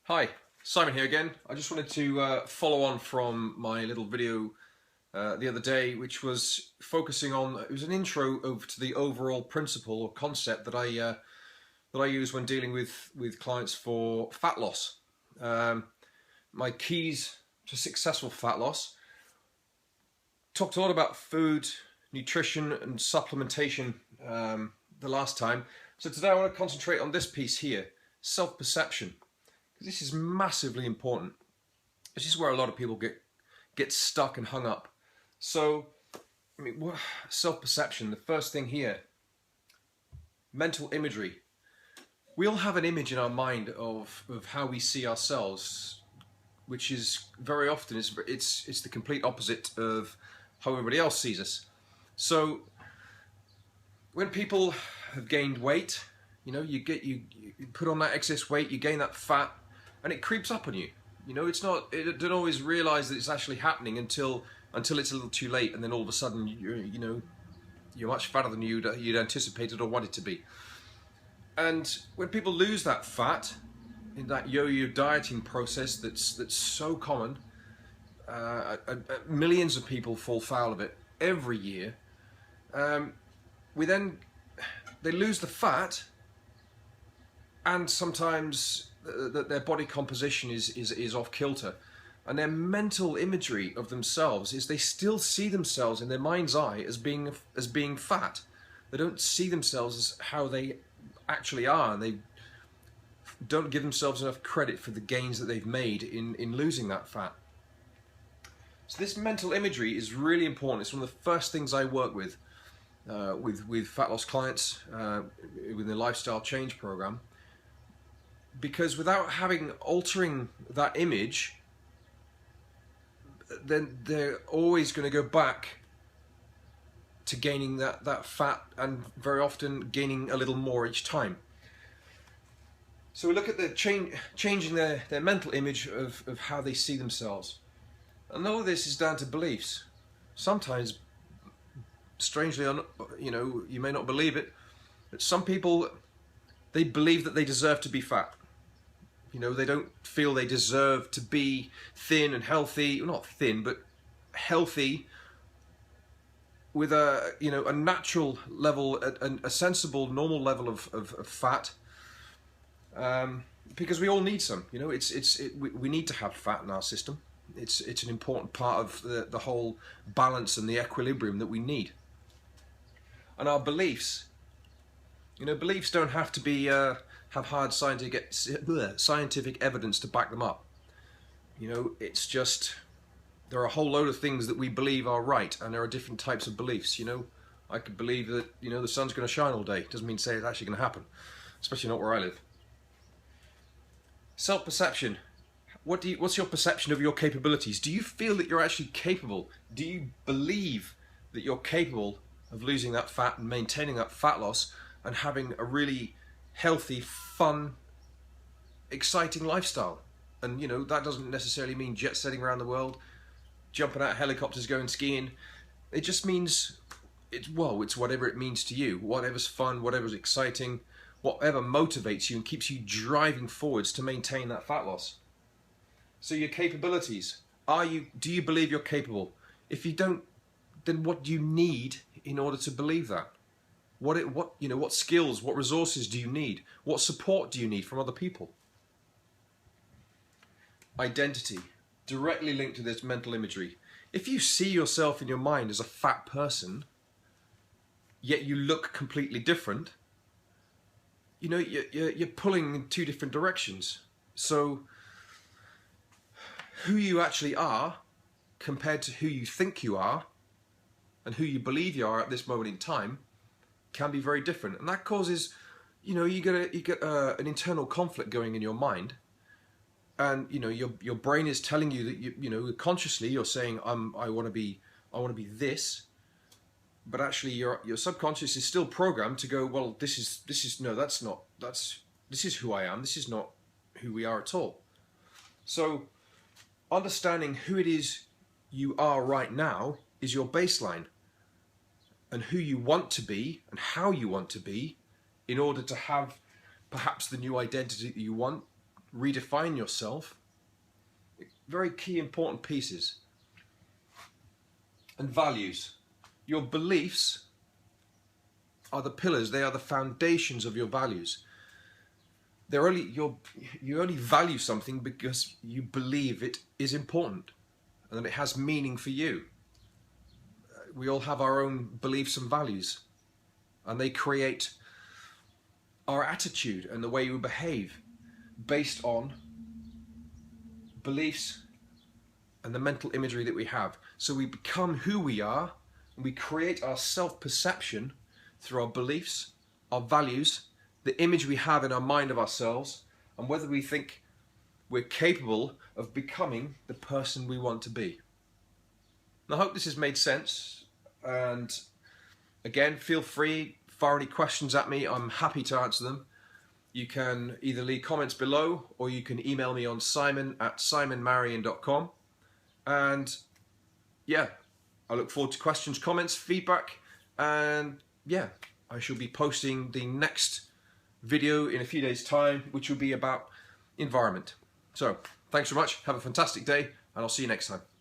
Hi, Simon here again. I just wanted to follow on from my little video the other day, which was focusing on, it was an intro over to the overall principle or concept that I use when dealing with clients for fat loss. My keys to successful fat loss. Talked a lot about food, nutrition and supplementation the last time. So today I want to concentrate on this piece here, self-perception. This is massively important. This is where a lot of people get stuck and hung up. So, I mean, self-perception, the first thing here, mental imagery. We all have an image in our mind of how we see ourselves, which is very often, it's the complete opposite of how everybody else sees us. So, when people have gained weight, you put on that excess weight, you gain that fat, and it creeps up on you. You know, it don't always realize that it's actually happening until it's a little too late, and then all of a sudden you're much fatter than you'd anticipated or wanted to be. And when people lose that fat in that yo-yo dieting process that's so common, millions of people fall foul of it every year. They lose the fat, and sometimes their body composition is off kilter, and their mental imagery of themselves is they still see themselves in their mind's eye as being fat. They don't see themselves as how they actually are, and they don't give themselves enough credit for the gains that they've made in losing that fat. So this mental imagery is really important. It's one of the first things I work with fat loss clients with the lifestyle change program. Because without altering that image, then they're always going to go back to gaining that fat, and very often gaining a little more each time. So we look at the changing their mental image of how they see themselves. And all of this is down to beliefs. Sometimes, strangely, you may not believe it, but some people, they believe that they deserve to be fat. You know, they don't feel they deserve to be thin and healthy, well, not thin, but healthy with a natural level, a sensible, normal level of fat. Because we all need some, we need to have fat in our system. It's an important part of the whole balance and the equilibrium that we need. And our beliefs, beliefs don't have to be have hard scientific evidence to back them up. It's just, there are a whole load of things that we believe are right, and there are different types of beliefs. I could believe that the sun's going to shine all day. Doesn't mean to say it's actually going to happen, especially not where I live. Self-perception. What's your perception of your capabilities? Do you feel that you're actually capable? Do you believe that you're capable of losing that fat and maintaining that fat loss and having a really healthy, fun, exciting lifestyle? And that doesn't necessarily mean jet setting around the world, jumping out of helicopters, going skiing. It just means it's whatever it means to you, whatever's fun, whatever's exciting, whatever motivates you and keeps you driving forwards to maintain that fat loss. So your capabilities, do you believe you're capable? If you don't, then what do you need in order to believe that? What skills, what resources do you need? What support do you need from other people? Identity, directly linked to this mental imagery. If you see yourself in your mind as a fat person, yet you look completely different, you're pulling in two different directions. So who you actually are compared to who you think you are and who you believe you are at this moment in time can be very different, and that causes, you get an internal conflict going in your mind, and your brain is telling you that consciously you're saying I want to be this, but actually your subconscious is still programmed to go, well, this is who I am. This is not who we are at all. So understanding who it is you are right now is your baseline, and who you want to be and how you want to be in order to have perhaps the new identity that you want redefine yourself. Very key important pieces. And values. Your beliefs are the pillars, they are the foundations of your values. You only value something because you believe it is important and that it has meaning for you. We all have our own beliefs and values, and they create our attitude and the way we behave based on beliefs and the mental imagery that we have. So we become who we are, and we create our self-perception through our beliefs, our values, the image we have in our mind of ourselves, and whether we think we're capable of becoming the person we want to be. And I hope this has made sense, and again, feel free, fire any questions at me, I'm happy to answer them. You can either leave comments below, or you can email me on simon@simonmarion.com. And yeah, I look forward to questions, comments, feedback, and yeah, I shall be posting the next video in a few days' time, which will be about environment. So, thanks very much, have a fantastic day, and I'll see you next time.